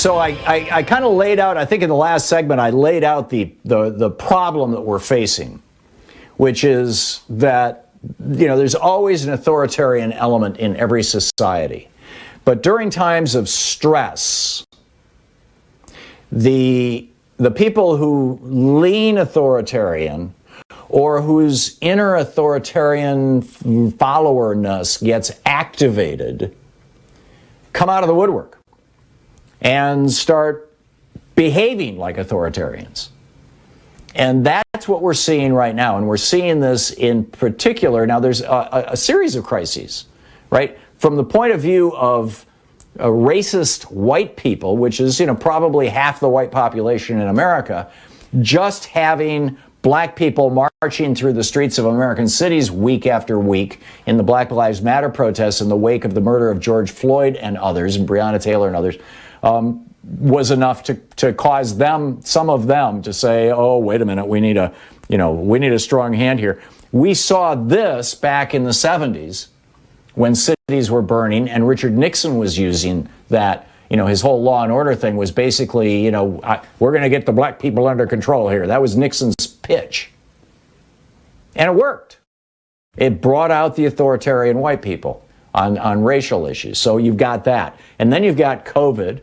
So I kind of laid out, I think in the last segment, I laid out the problem that we're facing, which is that, you know, there's always an authoritarian element in every society. But during times of stress, the people who lean authoritarian or whose inner authoritarian followerness gets activated come out of the woodwork and start behaving like authoritarians. And that's what we're seeing right now. And we're seeing this in particular. Now, there's a series of crises, right? From the point of view of racist white people, which is, you know, probably half the white population in America, just having black people marching through the streets of American cities week after week in the Black Lives Matter protests in the wake of the murder of George Floyd and others, and Breonna Taylor and others, was enough to cause them, some of them, to say, oh, wait a minute, we need a strong hand here. We saw this back in the 70s when cities were burning, and Richard Nixon was using that. You know, his whole law and order thing was basically, you know, we're going to get the black people under control here. That was Nixon's pitch. And it worked. It brought out the authoritarian white people on racial issues. So you've got that. And then you've got COVID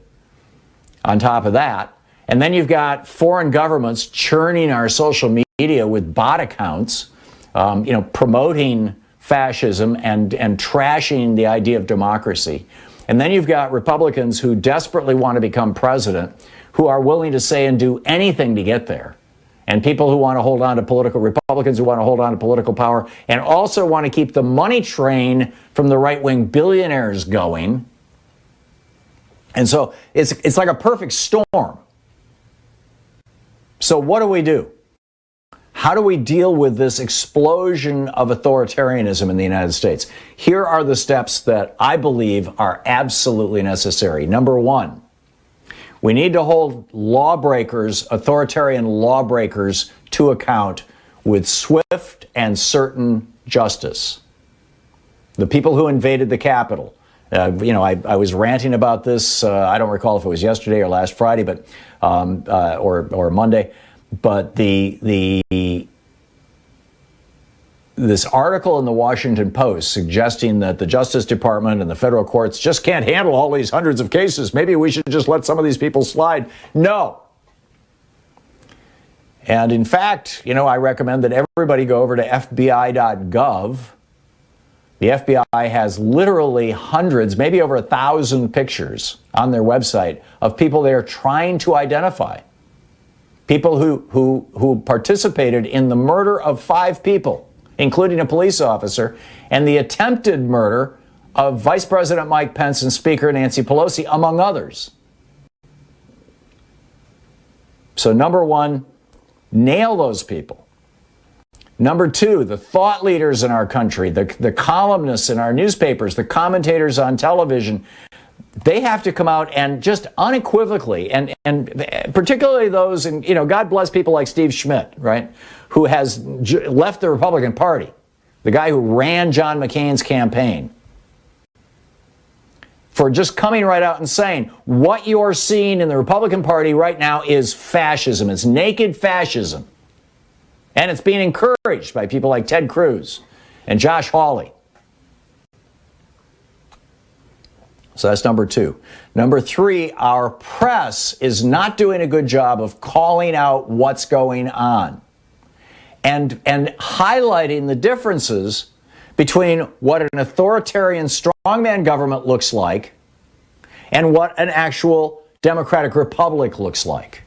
on top of that. And then you've got foreign governments churning our social media with bot accounts, you know, promoting fascism and trashing the idea of democracy. And then you've got Republicans who desperately want to become president, who are willing to say and do anything to get there. And people who want to hold on to Republicans who want to hold on to political power and also want to keep the money train from the right-wing billionaires going. And so it's like a perfect storm. So what do we do? How do we deal with this explosion of authoritarianism in the United States? Here are the steps that I believe are absolutely necessary. Number one, we need to hold lawbreakers, authoritarian lawbreakers, to account with swift and certain justice. The people who invaded the Capitol. You know, I was ranting about this. I don't recall if it was yesterday or last Friday, but or Monday. But this article in the Washington Post suggesting that the Justice Department and the federal courts just can't handle all these hundreds of cases. Maybe we should just let some of these people slide. No. And in fact, you know, I recommend that everybody go over to FBI.gov. The FBI has literally hundreds, maybe over 1,000 pictures on their website of people they are trying to identify. People who participated in the murder of 5 people, including a police officer, and the attempted murder of Vice President Mike Pence and Speaker Nancy Pelosi, among others. So number one, nail those people. Number two, the thought leaders in our country, the columnists in our newspapers, the commentators on television, they have to come out and just unequivocally, and particularly those, and you know, God bless people like Steve Schmidt, right, who has left the Republican Party, the guy who ran John McCain's campaign, for just coming right out and saying what you're seeing in the Republican Party right now is fascism. It's naked fascism. And it's being encouraged by people like Ted Cruz and Josh Hawley. So that's number two. Number three, our press is not doing a good job of calling out what's going on and highlighting the differences between what an authoritarian strongman government looks like and what an actual democratic republic looks like.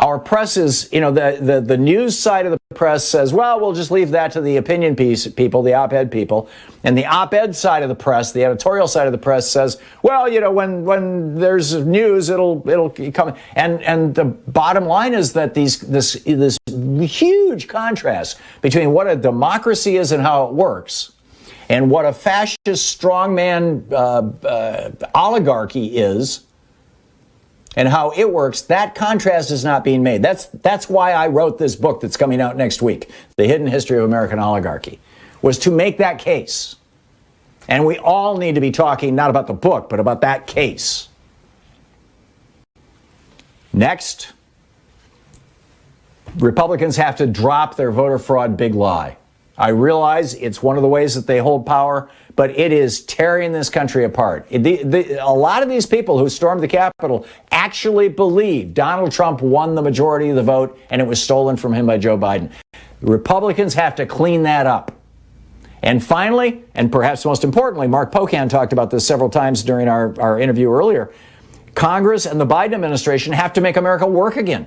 Our press is, you know, the news side of the press says, well, we'll just leave that to the opinion people, the op-ed people. And the op-ed side of the press, the editorial side of the press says, well, you know, when there's news, it'll come. And the bottom line is that this huge contrast between what a democracy is and how it works and what a fascist strongman oligarchy is and how it works, that contrast is not being made. That's why I wrote this book that's coming out next week, The Hidden History of American Oligarchy, was to make that case. And we all need to be talking not about the book, but about that case. Next, Republicans have to drop their voter fraud big lie. I realize it's one of the ways that they hold power, but it is tearing this country apart. A lot of these people who stormed the Capitol actually believe Donald Trump won the majority of the vote and it was stolen from him by Joe Biden. Republicans have to clean that up. And finally, and perhaps most importantly, Mark Pocan talked about this several times during our interview earlier, Congress and the Biden administration have to make America work again.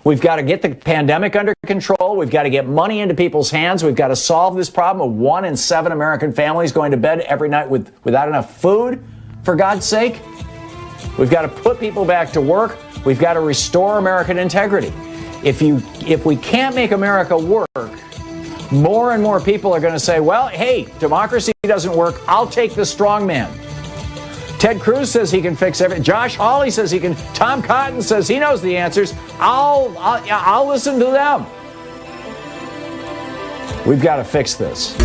We've got to get the pandemic under control. We've got to get money into people's hands. We've got to solve this problem of 1 in 7 American families going to bed every night without enough food, for God's sake. We've got to put people back to work. We've got to restore American integrity. If we can't make America work, more and more people are going to say, well, hey, democracy doesn't work. I'll take the strong man. Ted Cruz says he can fix everything. Josh Hawley says he can. Tom Cotton says he knows the answers. I'll listen to them. We've got to fix this.